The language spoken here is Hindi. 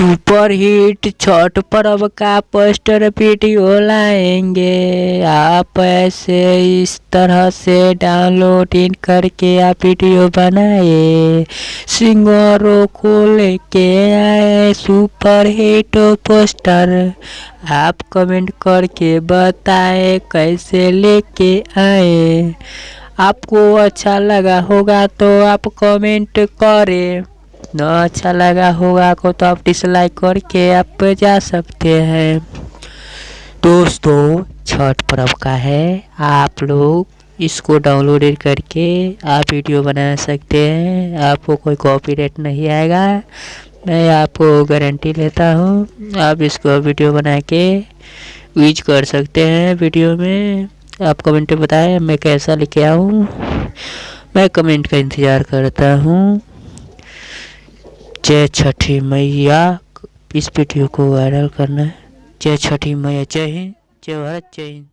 सुपर हिट छठ पर्व का पोस्टर वीडियो लाएंगे। आप ऐसे इस तरह से डाउनलोड इन करके आप वीडियो बनाए, सिंगरों को लेके आए सुपर हिट पोस्टर। आप कमेंट करके बताएं कैसे लेके आए। आपको अच्छा लगा होगा तो आप कमेंट करें, न अच्छा लगा होगा को तो आप डिसलाइक करके आप जा सकते हैं। दोस्तों छठ पर्व का है, आप लोग इसको डाउनलोड करके आप वीडियो बना सकते हैं। आपको कोई कॉपीराइट नहीं आएगा, मैं आपको गारंटी लेता हूँ। आप इसको वीडियो बना के यूज कर सकते हैं। वीडियो में आप कमेंट में बताएं मैं कैसा लेके आऊँ, मैं कमेंट का इंतज़ार करता हूँ। जय छठी मैया, इस वीडियो को वायरल करना है। जय छठी मैया, जय हिंद, जय भारत, जय हिंद।